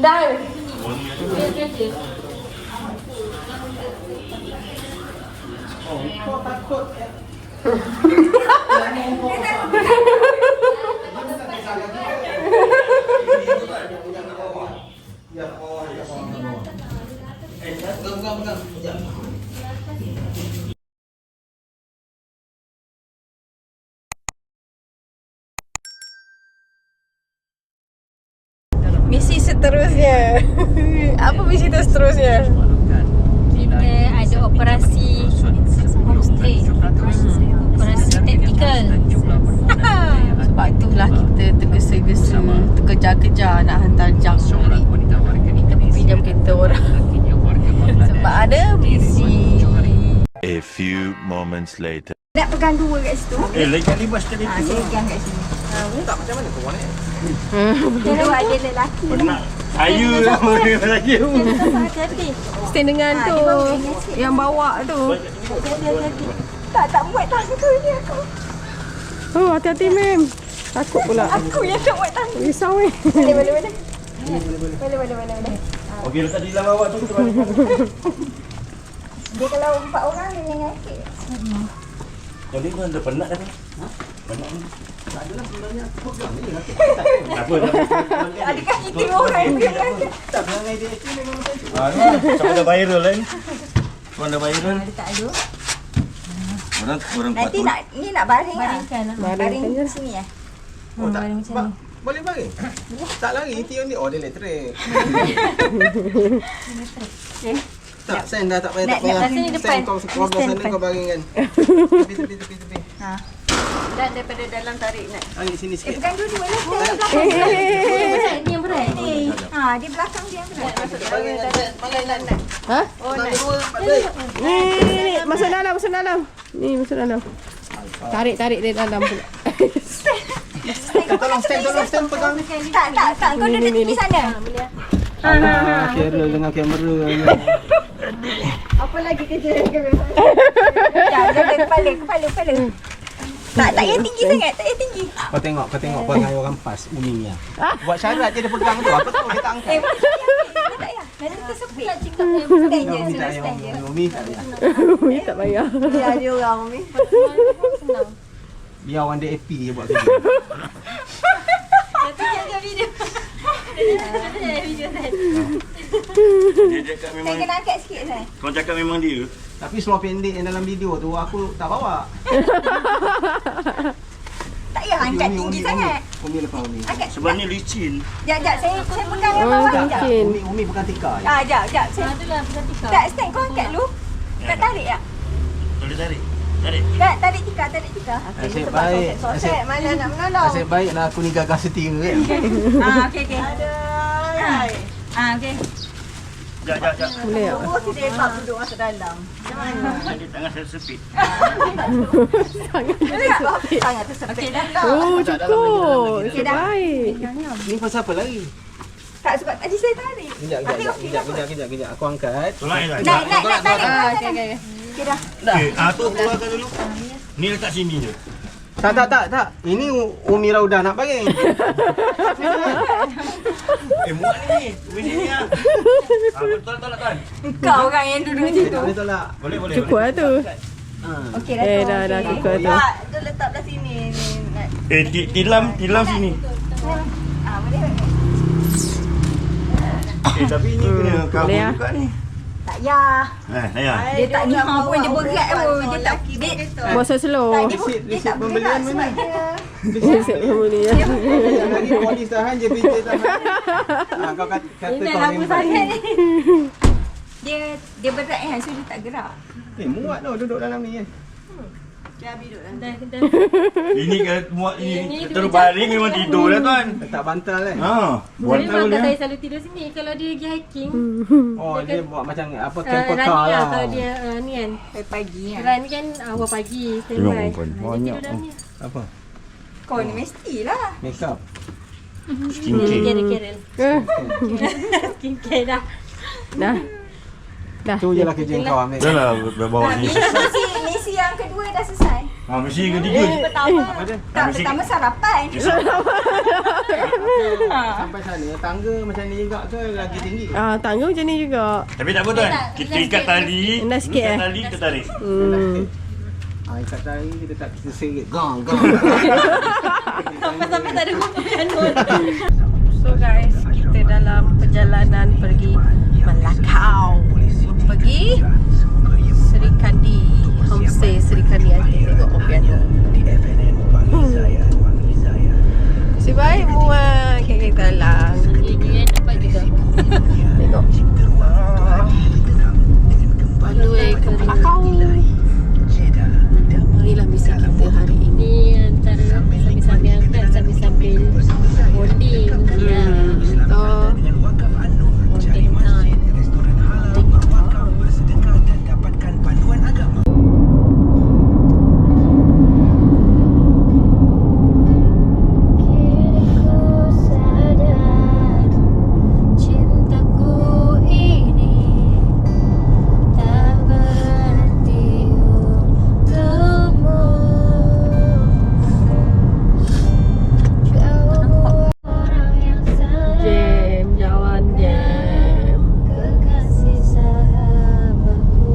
Dah. Kau takut ya? Misi seterusnya. Apa misi tu seterusnya? Kita ada operasi homestay, operasi taktikal. Sebab itulah kita tergesa-gesa, terkejar-kejar nak hantar jam balik. Kita pinjam kereta orang. Sebab ada misi. A few moments later. Nak pegang dua kat situ. Lagi libas tadi. Saya pegang kat sini. Tak macam mana kau buat ni? Dulu ada lelaki. Penat. Saya sama dia lagi. Hati-hati. Stand dengan tu. Yang bawa tu. Tak buat tangga ni aku. Oh, hati-hati mem. Takut pula. Aku yang tak buat tangga. Risau ni. Boleh. Boleh. Okey, letak di dalam bawah tu kita balik. Dia kalau 4 orang dia dengan sikit. Jadi pun ada penat dah ni. Ha? Penat ni. Tak adalah sebenarnya aku pegang ni. Tak apa. Adakah kita orang yang pegang? Tak pegang idea itu memang macam tu. Sampai dah viral kan. Sampai dah viral. Dia tak ada. Orang Nanti nak baring lah. Baringkan. Baring sini ya. Oh, tak. Baring macam ni. Boleh baring? Tak lari, tiun dia. Oh, dia elektrik. Tak, sen dah tak payah. nak sini depan. Sen kau sekolah Stand sana depan. kau baring kan. Tepi. Ha. Dan daripada dalam tarik nak. Tarik sini sikit. Pegang dua-dua lah. Ni yang berat. Ha, di belakang dia yang berat. Masuk Baring nak. Ha? Oh, nak dua, baik. Ni, masuk dalam. Ni masuk dalam. Tarik dia dalam pula. Tolong stand pegang ni. Tak. Kau duduk tepi sana. Kamera dengan kamera. Apa lagi kerja Jangan kepala. Tak payah tinggi sangat, tak payah tinggi. Kau tengok perangai orang pas Umi ni. Buat syarat je dia pegang tu. Apa tu dia tak angkat. Tak payah. Nanti tersepit. Stand je, suruh stand je. Umi tak payah. Umi tak payah. Biar dia orang Umi. Biar orang DAP je buat kerja. Tapi jaga video. Video tadi. Dia cakap Saya memang kena angkat sikit saya. kau cakap memang dia. Tapi seluar pendek yang dalam video tu aku tak bawa. Tak payah angkat tinggi sangat. Umi lepas Umi. Angkat. Sebab ni licin. Sekejap. Saya pegang yang bawah ni. Sekejap. Umi bukan tikar je. Sekejap. Saya Itulah perhatikan. tak stand kau angkat dulu. Tak tarik tak? Boleh tarik. Tak, tarik tikar. Nasib baik. Sosek mana nak menolong. Nasib baiklah aku ni gagal setia kan. Okey. Okey. Jap. Boleh tak? Oh, kita hebat duduk masuk dalam. Macam mana? Nanti tangan saya sepit. Sangat tersepit. Oh, cukup. Okey dah. Baik. Ni pasal apa lagi? Tak sebab tadi saya tarik. Kejap. Aku angkat. Tolak ni lah. Nak tarik. Okey dah. Tu keluarkan dulu. Ni letak sini je. Tak. Ini Umi Raudah nak baring. Muat ni. Sini lah. Tolak tuan. Kau orang yang duduk situ. Boleh tolak. Boleh. Cukup lah tu. Okey dah. Dah cukup tu. Tak, tu letak belah sini. Tilam sini. Boleh. Tapi ni kena cover Boleh lah. juga ni. Tak payah. Naya. Dia tak ni pun dia berat pun. Dia tak Masa slow. dia tak pembelian berat mana? sebab dia Kemudian. Lagi polis tahan je pinggir tahan. Kau kata kau ni. Dia berat kan, so dia tak gerak. Muat tau duduk dalam ni kan. Dah. Ini kalau muat ni terus baring memang tidur lah tuan. Letak bantal kan. Buat Tapi tahu mak dia. saya selalu tidur sini. Kalau dia pergi hiking, Oh dia buat macam apa camper running car lah. lah. Kalau dia ni kan, Pagi kan. run kan awal pagi, standby. Memang Dia tidur dalam ni. Apa? Kau ni mestilah. Make up. Skincare. Kerel. Skincare dah. Dah. Tu je lah kerja kau ambil. Dah lah bawa sini. Misi yang kedua dah selesai. Mesti yang ketiga. Pertama sarapan. sampai sana tangga macam ni juga ke lagi tinggi? Tangga macam ni juga. Tapi tak apa tuan. Kita ikat tali. Rendah sikit, ikat tali kita tarik. Ikat tali kita tak kita serit. Gong. Sampai-sampai tak ada piano. So guys, kita dalam perjalanan pergi Melakau. Pergi Sri Kandi, homestay Sri Kandi. Nanti tengok piano. Si baik muat kat dalam. Ini nampak juga. Tengok. Baloi ke Melakau. Inilah misi kita hari ini. ni antara sambil-sambil angkat sambil-sambil bonding. Ya. Oh. Bonding time. Jam, jalan jam. Kekasih sahabatku,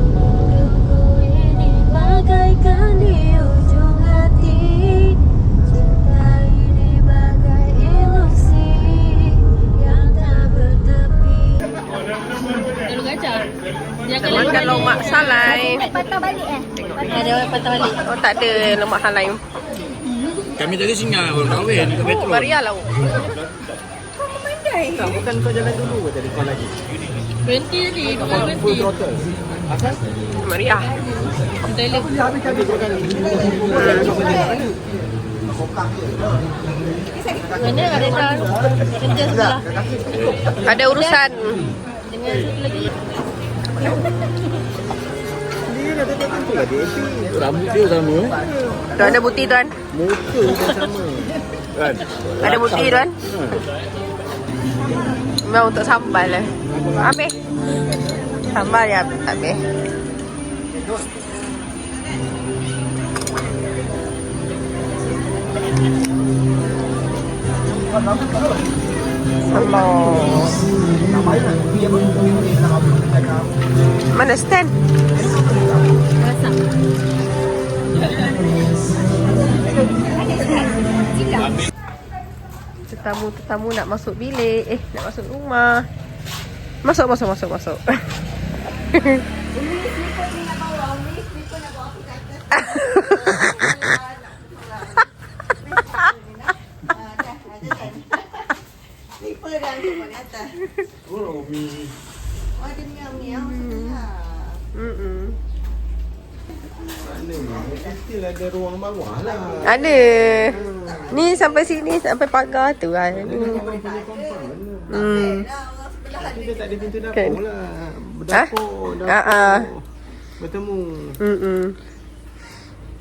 hidupku ini bagaikan di ujung hati. Cinta ini bagai ilusi yang tak bertepi. Kalau kacau, Kita makan lomak salai. patah balik ada orang patah balik. Oh tak ada lomak salai. Kami tadi singgah orang kahwin ke Oh, Petro. Maria lah. Tak, bukan kau jalan dulu ke tadi kau lagi? Berhenti tadi, kau berhenti. Full throttle. Maria. Mana ada orang kerja sebelah Ada urusan. dengan satu lagi. Rambut dia sama. Tuan ada bukti tuan? Muka pun sama. Kan? Ada bukti tuan? Memang untuk sambal lah. Habis. Sambal ya habis. Sambal. Mana stand? Masak. Tetamu nak masuk bilik. Nak masuk rumah. Masuk. Still ada ruang bawah lah. Ada. Ni sampai sini, sampai pagar tu kan. Tapi dia tak ada pintu dapur Kan? lah. Dapur. Bertemu.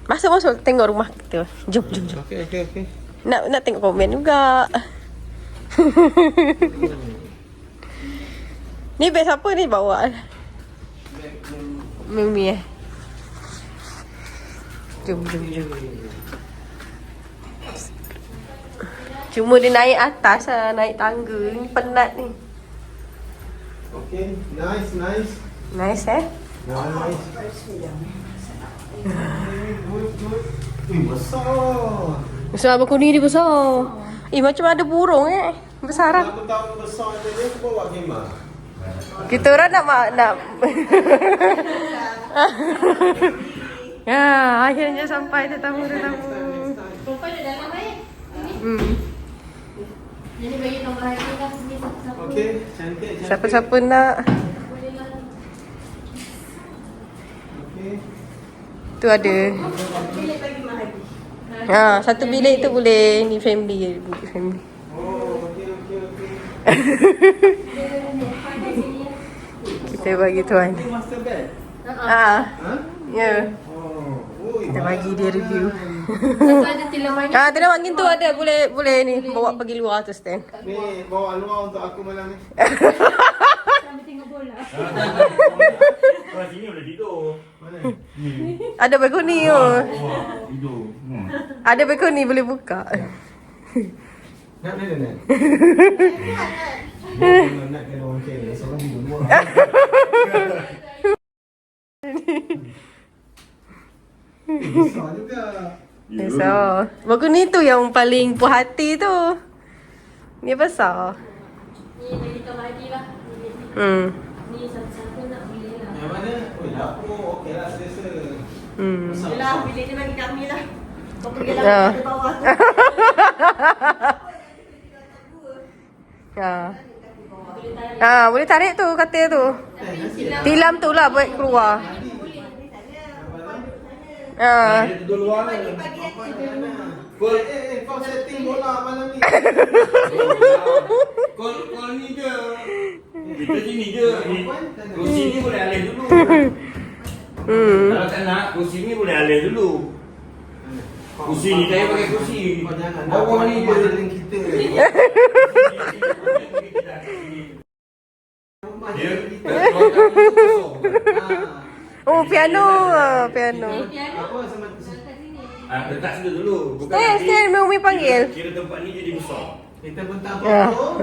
Masuk tengok rumah kita. Jom. Okey. Nak tengok komen juga. Ni beg siapa ni bawa? Mimi Jom. Cuma dia naik atas lah, naik tangga. Ni penat ni. Okey, nice. Nice Nice. Besar. Besar apa kuning dia besar. Macam ada burung Besar lah. Aku tahu besar dia aku bawa khemah. Kita orang nak ya, akhirnya sampai tetamu. Perempuan dah dalam baik. Jadi bagi nombor lagi lah sini siapa-siapa. Okey, cantik. Siapa-siapa nak. Okey. Tu ada. Satu bilik tu boleh ni family. Oh, okey. Kita bagi tuan. Ini master bed. Ya. Oh, Kita bagi dia review. Satu ada tilam manis. Tilam angin tu ada, boleh ni bawa pergi luar tu stand. Ni bawa luar untuk aku malam ni. Sambil tengok bola. Kalau sini boleh tidur. Ada balkoni tu. Wah, tidur. Ada balkoni boleh buka. Nak mana nak? Nak kena orang kira. Seorang tidur dua. Besar juga. So, balkoni tu yang paling puas hati tu. Dia besar. Ni lagi tak lagi lah. Ni siapa nak pilih lah. Yang mana? Oh, dapur. Okey lah, selesa. Yelah, bilik ni bagi kami lah. Kau pergi Ya. lah ke bawah tu. Boleh tarik tu katil tu. Tilam tu lah buat keluar. Dia tidur luar ni. Kau setting bola malam ni. Kau ni je. Kita sini je. Kursi ni boleh alih dulu. Kalau tak nak, kursi ni boleh alih dulu. Kursi ni saya pakai kursi. Kau jangan. Bawah ni je. Majlis kita. Dia kalau tak kosong. Oh, piano. Piano. Apa sama Letak situ dulu. Bukan Stand, Umi panggil. Kira tempat ni jadi besar. kita bentang foto.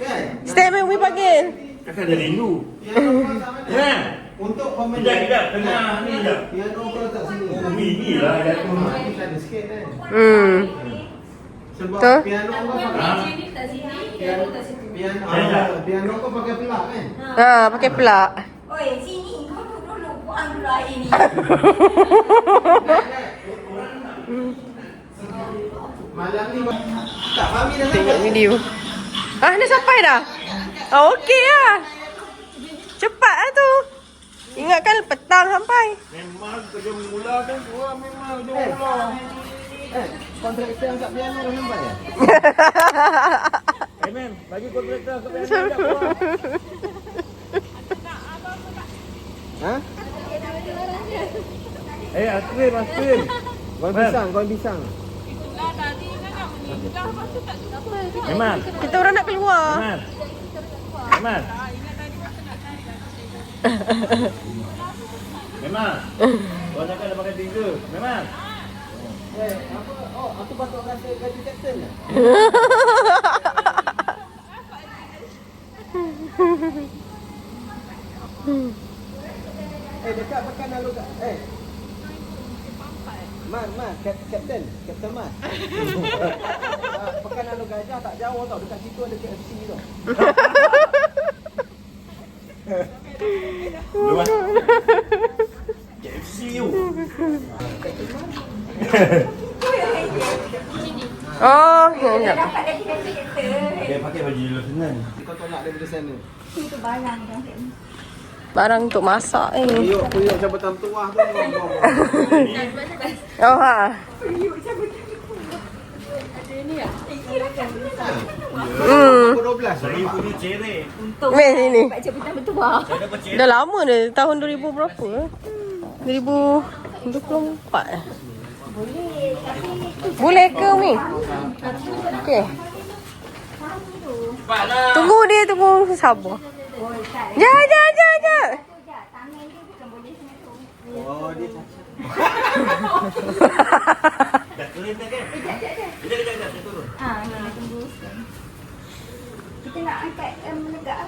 Kan? Stand, Umi panggil. Kakak ada rindu. Piano kau tak mana? Ya. Untuk pemain. Kejap, tengah ni je. Piano kau tak sini. Oh, mini lah jatuh. Kita ada sikit kan. Sebab Betul. piano kau Apa pakai sini tak sini, piano tak situ. piano kau pakai pelak kan? Pakai pelak. Oi, sini. Kau dulu buang dulu air ni. Malam ni tak Fahmi dah Tengok sampai. video. Dah sampai dah? Okey lah. Cepat lah tu. Ingatkan petang sampai. Memang kerja mula kan gua memang kerja mula. Kontraktor yang kat piano dah sampai ya? Mem, bagi kontraktor ke piano sekejap gua. Ha? Askrim. Kau pisang. Memang. Kita orang nak keluar. Memang. Memang. Kau cakap dah pakai 3. Memang. Apa? Oh, aku patut kata gaji kapten lah. Dekat pekan lalu kat. Mat, kapten Mat. Pekan lalu gajah tak jauh tau, dekat situ ada KFC tau. Luar. KFC you. Oh, Dah dapat dah kereta. Dia pakai baju dulu senang. Kau tolak daripada sana. Itu barang dah. barang untuk masak ni. Puyuk jabatan tuah tu. Oh ha. Pukul 12. Saya punya cerek. Meh sini. Pak jabatan bertuah. Saya dapat cerek. Dah lama dah, tahun 2000 berapa? 2024. Boleh ke Umi? Okey. Tunggu dia, tunggu sabar. Ja. Tangan dia bukan boleh sana tu. Oh, dia Dah kering dah kan? Kejap, saya turun. Kita tunggu. Kita nak angkat menegak.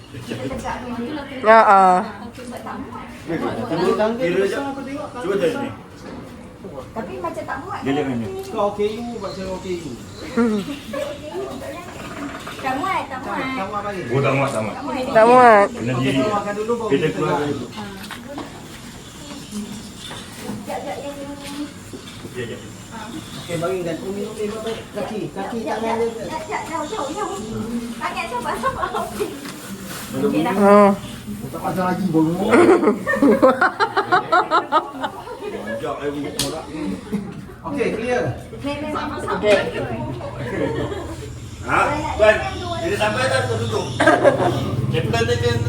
Kita tegak dulu. Ha ah. Sebab tak muat. Kira je. Cuba tengok ni. Tapi macam tak muat. Dia jangan ni. kau OKU baca OKU. Tak muat. Kamu apa lagi? Oh, tak muat, tak muat. Tak muat. Kena Okey, diri. keluarkan dulu baru Kita keluar dulu. Sekejap yang Sekejap. Okey, bagi dan Umi baik. Kaki tangan dia. jauh. Tangan sabar. Okey dah. Oh. Tak pasal lagi baru. Sekejap lagi. Okey, clear. Okey. Ha? Tuan, bila sampai dah tutup. Kapten tekan tu.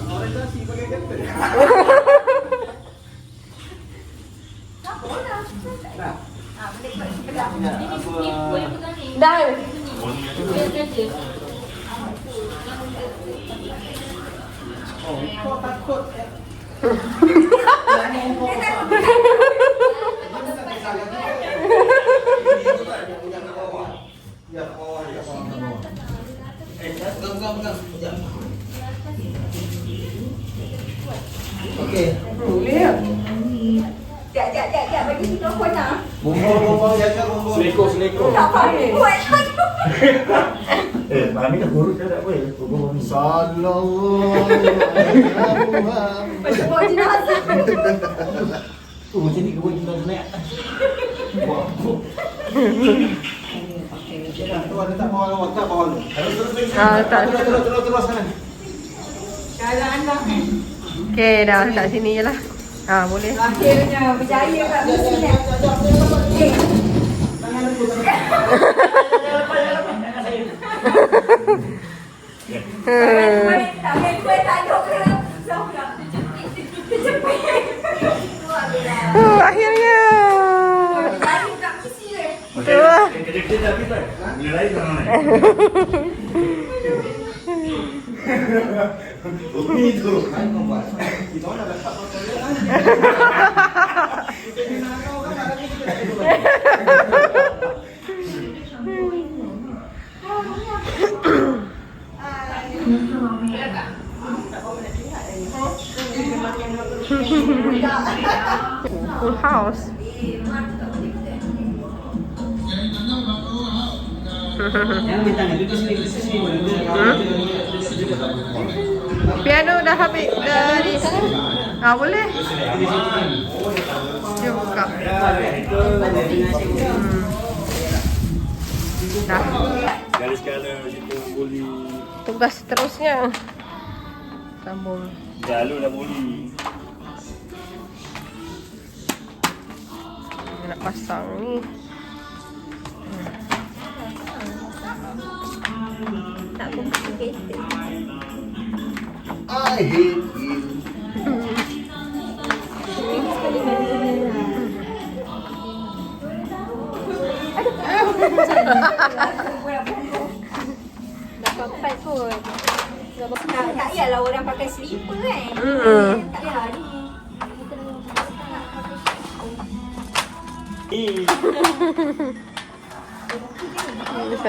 Orientasi pakai kapten. Boleh pegang ni. Dah. Dia kerja. Okey. Sekejap. Bagi mikrofon lah. Bumbung jaga bumbung. Seleko. Tak pandai buat. Mami dah kurus dah tak boleh. Sallallahu alaihi wasallam. Macam bawa jenazah. Macam ni kebun kita naik. Tuan letak bawah tak bawah tu. Tak. Terus sana. Kalau anda Okay, dah letak sini je lah. Boleh. akhirnya berjaya kat misi ni. Okay. Tak main kuih tajuk ke? Kejepit. Akhirnya. Berjaya kat misi ni. Kerja dah habis kan? Bila lain tak naik. Umi tu. Kita nak letak botol. Full house. Piano dah habis dari boleh. Dia buka. Dah. Sekali-sekala kita boleh. Tugas seterusnya sambung. Lalu dah boleh. Nak pasang ni. Tak complicated. I hate you. Dah papat pun. Tak payahlah orang pakai slipper kan. Tak payah ni.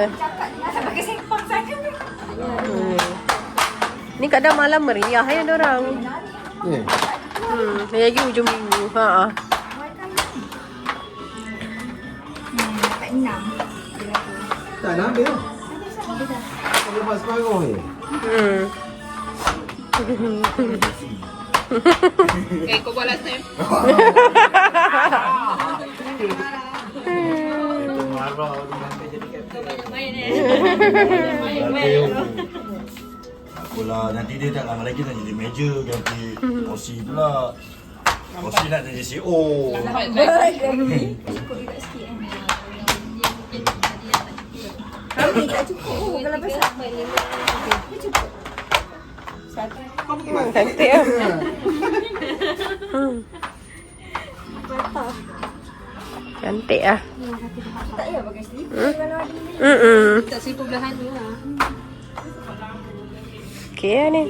Cakap ni asal pakai sempang saja. Ni kadang malam meriah ya dorang. Ni. Lagi hujung minggu. Kat 6. Tak nak ambil. Lepas separuh ni. Kau buat last time. Itu marah sampai jadi kata. Main. Apalah, nanti dia tak lama lagi nak jadi meja, ganti kursi pula. Kursi nak jadi CEO. Tapi tak cukup kalau besar. Cukup. Cantik lah. Cantik lah. Tak payah pakai slipper kalau ada ni. Tak slipper belahan ni lah. Okay lah ni.